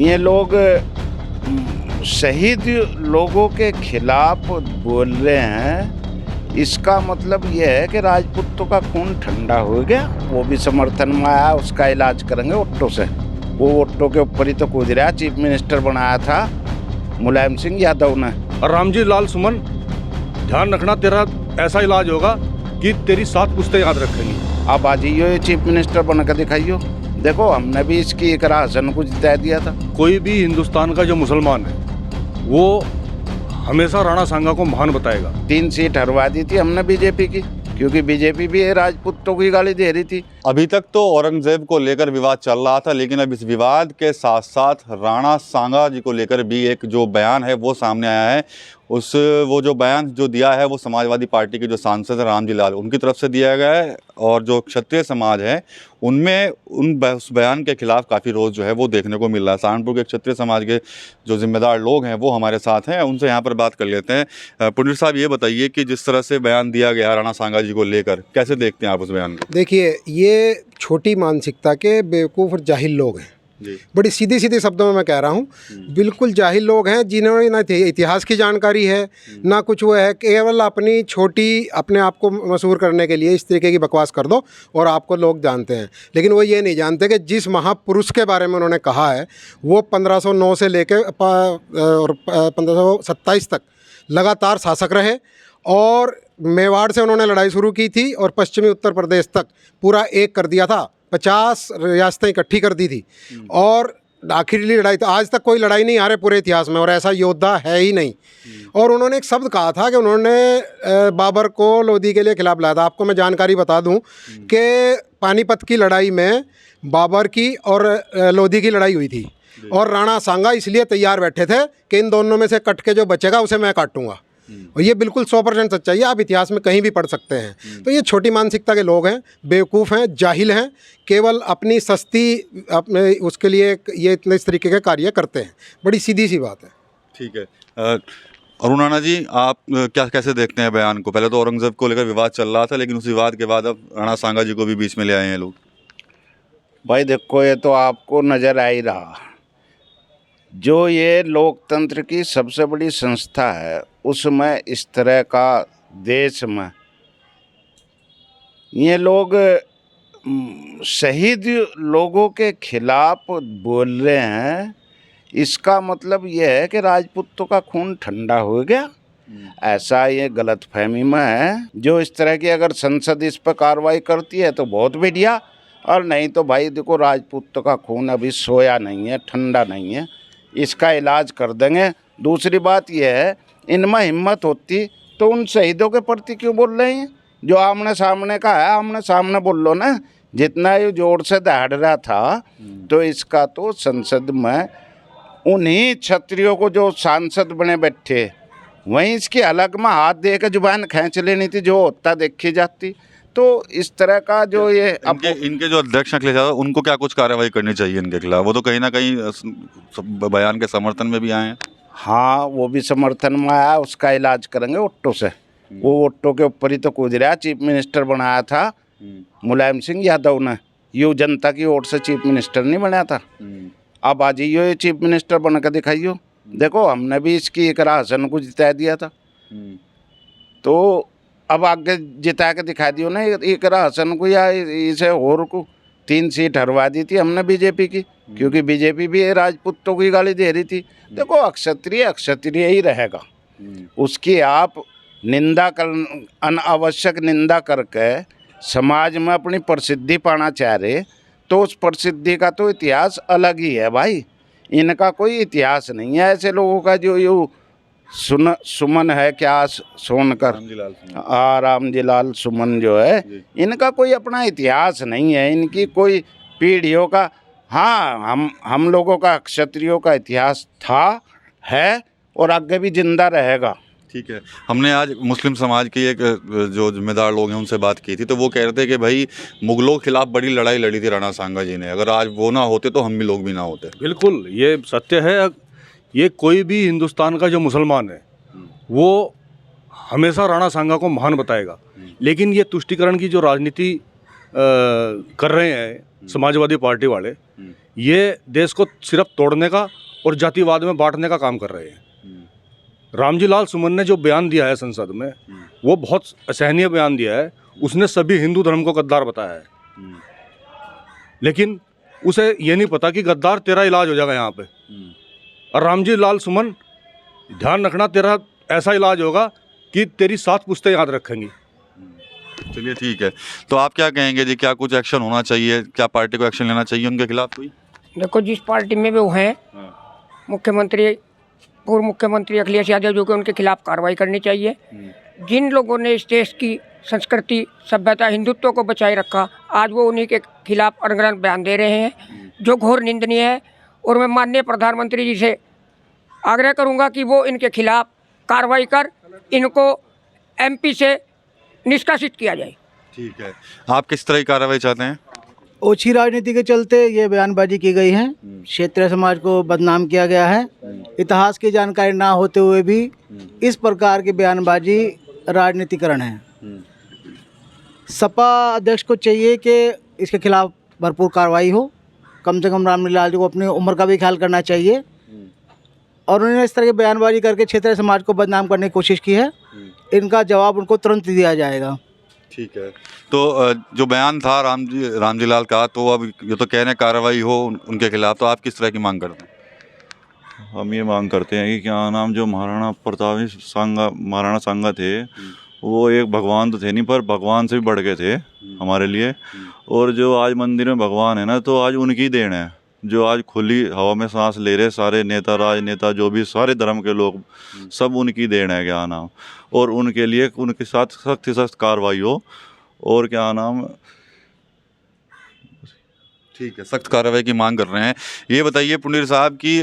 ये लोग शहीद लोगों के खिलाफ बोल रहे हैं। इसका मतलब ये है कि राजपूतों का खून ठंडा हो गया। वो भी समर्थन में आया, उसका इलाज करेंगे ऑटो से। वो ऑटो के ऊपर ही तो कूद रहा। चीफ मिनिस्टर बनाया था मुलायम सिंह यादव ने। और रामजी लाल सुमन, ध्यान रखना, तेरा ऐसा इलाज होगा कि तेरी 7 पुश्तें याद रखेंगी। अब आ जाइयो, ये चीफ मिनिस्टर बनकर दिखाइयो। देखो, हमने भी इसकी इकरा हसन को जिता दिया था। कोई भी हिंदुस्तान का जो मुसलमान है वो हमेशा राणा सांगा को महान बताएगा। 3 सीट हरवा दी थी हमने बीजेपी की, क्योंकि बीजेपी भी राजपूतों की गाली दे रही थी। अभी तक तो औरंगजेब को लेकर विवाद चल रहा था, लेकिन अब इस विवाद के साथ साथ राणा सांगा जी को लेकर भी एक जो बयान है वो सामने आया है। वो जो बयान जो दिया है वो समाजवादी पार्टी के जो सांसद हैं रामजी लाल, उनकी तरफ से दिया गया है। और जो क्षत्रिय समाज है उनमें उस बयान के खिलाफ काफ़ी रोष जो है वो देखने को मिल रहा है। सहारनपुर के क्षत्रिय समाज के जो जिम्मेदार लोग हैं वो हमारे साथ हैं, उनसे यहाँ पर बात कर लेते हैं। पुंडरीक साहब, ये बताइए कि जिस तरह से बयान दिया गया राणा सांगा जी को लेकर, कैसे देखते हैं आप उस बयान को? देखिए, ये छोटी मानसिकता के बेवकूफ़ और जाहिल लोग हैं। बड़ी सीधी सीधे शब्दों में मैं कह रहा हूँ, बिल्कुल जाहिल लोग हैं जिन्होंने ना इतिहास की जानकारी है ना कुछ। वो है केवल अपनी छोटी अपने आप को मशहूर करने के लिए इस तरीके की बकवास कर दो और आपको लोग जानते हैं। लेकिन वो ये नहीं जानते कि जिस महापुरुष के बारे में उन्होंने कहा है वो 1509 से लेकर 1527 तक लगातार शासक रहे और मेवाड़ से उन्होंने लड़ाई शुरू की थी और पश्चिमी उत्तर प्रदेश तक पूरा एक कर दिया था। 50 रियासतें इकट्ठी कर दी थी और आखिरी लड़ाई तो आज तक कोई लड़ाई नहीं हारे पूरे इतिहास में, और ऐसा योद्धा है ही नहीं। और उन्होंने एक शब्द कहा था कि उन्होंने बाबर को लोधी के लिए खिलाफ लाया था। आपको मैं जानकारी बता दूं कि पानीपत की लड़ाई में बाबर की और लोधी की लड़ाई हुई थी और राणा सांगा इसलिए तैयार बैठे थे कि इन दोनों में से कट के जो बचेगा उसे मैं काटूंगा। और ये बिल्कुल 100% सच्चाई है, आप इतिहास में कहीं भी पढ़ सकते हैं। तो ये छोटी मानसिकता के लोग हैं, बेवकूफ़ हैं, जाहिल हैं, केवल अपनी सस्ती अपने उसके लिए ये इतने इस तरीके के कार्य करते हैं। बड़ी सीधी सी बात है। ठीक है। अरुण राणा जी, आप कैसे देखते हैं बयान को? पहले तो औरंगजेब को लेकर विवाद चल रहा था, लेकिन उस विवाद के बाद अब राणा सांगा जी को भी बीच में ले आए हैं लोग। भाई देखो, ये तो आपको नज़र आ ही रहा, जो ये लोकतंत्र की सबसे बड़ी संस्था है उसमें इस तरह का देश में ये लोग शहीद लोगों के खिलाफ बोल रहे हैं। इसका मतलब ये है कि राजपूतों का खून ठंडा हो गया। ऐसा ये गलतफहमी में है। जो इस तरह की अगर संसद इस पर कार्रवाई करती है तो बहुत बढ़िया, और नहीं तो भाई देखो, राजपूतों का खून अभी सोया नहीं है, ठंडा नहीं है, इसका इलाज कर देंगे। दूसरी बात यह है, इनमें हिम्मत होती तो उन शहीदों के प्रति क्यों बोल रहे हैं? जो आमने सामने का है, आमने सामने बोल लो ना। जितना ये जोर से दहाड़ रहा था, तो इसका तो संसद में उन्हीं क्षत्रियों को जो सांसद बने बैठे, वहीं इसकी अलग में हाथ दे के जुबान खींच लेनी थी, जो होता देखी जाती। तो इस तरह का जो ये इनके जो अध्यक्ष अखिलेश यादव, उनको क्या कुछ कार्रवाई करनी चाहिए इनके खिलाफ? वो तो कहीं ना कहीं बयान के समर्थन में भी आए हैं। हाँ, वो भी समर्थन में आया, उसका इलाज करेंगे ऑटो से। वो ऑटो के ऊपर ही तो कूद रहा। चीफ मिनिस्टर बनाया था मुलायम सिंह यादव ने, यूँ जनता की ओर से चीफ मिनिस्टर नहीं बनाया था। अब आ जाइयो, ये चीफ मिनिस्टर बनकर दिखाइयो। देखो, हमने भी इसकी इकरा हसन को जिता दिया था, तो अब आगे जिता के दिखा दियो ना इकरा हसन को या इसे और को। 3 सीट हरवा दी थी हमने बीजेपी की, क्योंकि बीजेपी भी राजपूतों की गाली दे रही थी। देखो, अक्षत्रिय अक्षत्रिय ही रहेगा, उसकी आप निंदा कर, अनावश्यक निंदा करके समाज में अपनी प्रसिद्धि पाना चाह रहे, तो उस प्रसिद्धि का तो इतिहास अलग ही है भाई। इनका कोई इतिहास नहीं है ऐसे लोगों का। जो यू सुमन है, क्या सोनकर, रामजी लाल सुमन जो है, इनका कोई अपना इतिहास नहीं है, इनकी कोई पीढ़ियों का। हाँ, हम लोगों का क्षत्रियों का इतिहास था, है और आगे भी जिंदा रहेगा। ठीक है। हमने आज मुस्लिम समाज के एक जो जिम्मेदार लोग हैं उनसे बात की थी, तो वो कह रहे थे कि भाई मुगलों के खिलाफ बड़ी लड़ाई लड़ी थी राणा सांगा जी ने, अगर आज वो ना होते तो हम भी लोग भी ना होते। बिल्कुल, ये सत्य है। ये कोई भी हिंदुस्तान का जो मुसलमान है वो हमेशा राणा सांगा को महान बताएगा। लेकिन ये तुष्टीकरण की जो राजनीति कर रहे हैं समाजवादी पार्टी वाले ये देश को सिर्फ तोड़ने का और जातिवाद में बांटने का काम कर रहे हैं। रामजी लाल सुमन ने जो बयान दिया है संसद में, वो बहुत असहनीय बयान दिया है। उसने सभी हिंदू धर्म को गद्दार बताया है, लेकिन उसे ये नहीं पता कि गद्दार तेरा इलाज हो जाएगा यहाँ पे। और रामजी लाल सुमन, ध्यान रखना, तेरा ऐसा इलाज होगा कि तेरी 7 पुश्तें याद रखेंगी। चलिए ठीक है, तो आप क्या कहेंगे जी, क्या कुछ एक्शन होना चाहिए, क्या पार्टी को एक्शन लेना चाहिए उनके खिलाफ कोई? देखो, जिस पार्टी में वो हैं, मुख्यमंत्री, पूर्व मुख्यमंत्री अखिलेश यादव, जो कि उनके खिलाफ कार्रवाई करनी चाहिए। जिन लोगों ने इस देश की संस्कृति, सभ्यता, हिंदुत्व को बचाए रखा, आज वो उन्हीं के खिलाफ अनगढ़ बयान दे रहे हैं, जो घोर निंदनीय है। और मैं माननीय प्रधानमंत्री जी से आग्रह करूंगा कि वो इनके खिलाफ कार्रवाई कर इनको एमपी से निष्कासित किया जाए। ठीक है, आप किस तरह की कार्रवाई चाहते हैं? ओछी राजनीति के चलते ये बयानबाजी की गई है, क्षेत्रीय समाज को बदनाम किया गया है। इतिहास की जानकारी ना होते हुए भी इस प्रकार की बयानबाजी राजनीतिकरण है। सपा अध्यक्ष को चाहिए कि इसके खिलाफ भरपूर कार्रवाई हो। कम से कम रामजी लाल जी को अपनी उम्र का भी ख्याल करना चाहिए, और उन्होंने इस तरह की बयानबाजी करके क्षेत्रीय समाज को बदनाम करने की कोशिश की है। इनका जवाब उनको तुरंत दिया जाएगा। ठीक है, तो जो बयान था रामजी लाल का, तो अब ये तो कह रहे हैं कार्रवाई हो उनके खिलाफ, तो आप किस तरह की मांग करते हैं? हम ये मांग करते हैं कि क्या नाम, जो महाराणा प्रताप महाराणा सांगा थे, वो एक भगवान तो थे नहीं, पर भगवान से भी बढ़ के थे हमारे लिए। और जो आज मंदिर में भगवान है ना, तो आज उनकी देन है, जो आज खुली हवा में सांस ले रहे सारे नेता, राजनेता, जो भी सारे धर्म के लोग, सब उनकी देन है क्या नाम। और उनके लिए उनके साथ सख्त से सख्त कार्रवाई हो, और क्या नाम। ठीक है, सख्त कार्रवाई की मांग कर रहे हैं। ये बताइए पुनीर साहब कि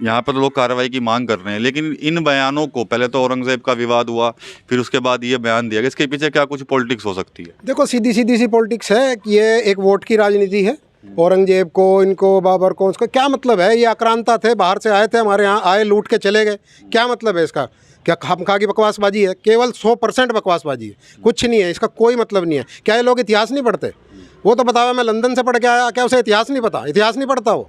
यहाँ पर लोग कार्रवाई की मांग कर रहे हैं, लेकिन इन बयानों को, पहले तो औरंगजेब का विवाद हुआ, फिर उसके बाद ये बयान दिया गया, इसके पीछे क्या कुछ पॉलिटिक्स हो सकती है? देखो, सीधी सी पॉलिटिक्स है कि ये एक वोट की राजनीति है। औरंगजेब को, इनको, बाबर को, उसका क्या मतलब है? ये आक्रांता थे, बाहर से आए थे, हमारे यहाँ आए, लूट के चले गए। क्या मतलब है इसका? क्या खामखा की बकवासबाजी है? केवल 100% बकवासबाजी है, कुछ नहीं है, इसका कोई मतलब नहीं है। क्या ये लोग इतिहास नहीं पढ़ते? वो तो बतावा, मैं लंदन से पढ़ के आया, क्या उसे इतिहास नहीं पता? इतिहास नहीं पढ़ता वो?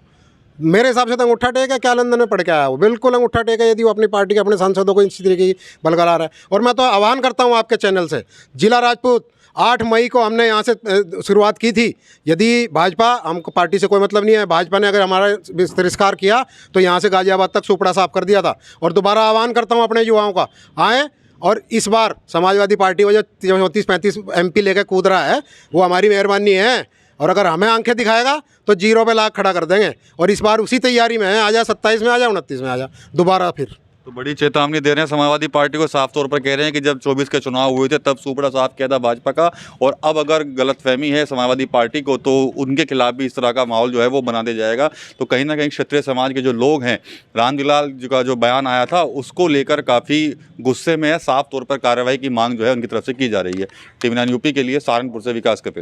मेरे हिसाब से तो अंगूठा टेक है, क्या लंदन में पढ़ के आया वो? बिल्कुल अंगूठा टेक है यदि वो अपनी पार्टी के अपने सांसदों को इसी तरीके की बलगला रहा है। और मैं तो आह्वान करता हूँ आपके चैनल से, जिला राजपूत, 8 मई को हमने यहाँ से शुरुआत की थी। यदि भाजपा, हमको पार्टी से कोई मतलब नहीं है, भाजपा ने अगर हमारा तिरस्कार किया तो यहाँ से गाजियाबाद तक सुपड़ा साफ कर दिया था। और दोबारा आह्वान करता हूँ अपने युवाओं का, आएँ, और इस बार समाजवादी पार्टी को जो 34-35 MP लेकर कूद रहा है, वो हमारी मेहरबानी है। और अगर हमें आंखें दिखाएगा तो 0 पे लाख खड़ा कर देंगे। और इस बार उसी तैयारी में है, आ जा 27 में, आ जा 29 में, आ जा दोबारा फिर। तो बड़ी चेतावनी दे रहे हैं समाजवादी पार्टी को, साफ तौर पर कह रहे हैं कि जब 24 के चुनाव हुए थे तब सुपड़ा साफ किया था भाजपा का, और अब अगर गलतफहमी है समाजवादी पार्टी को तो उनके खिलाफ भी इस तरह का माहौल जो है वो बना दिया जाएगा। तो कहीं ना कहीं क्षत्रिय समाज के जो लोग हैं, रामजी लाल जी का जो बयान आया था उसको लेकर काफ़ी गुस्से में है। साफ तौर पर कार्रवाई की मांग जो है उनकी तरफ से की जा रही है। TV9 यूपी के लिए सहारनपुर से विकास कपिल।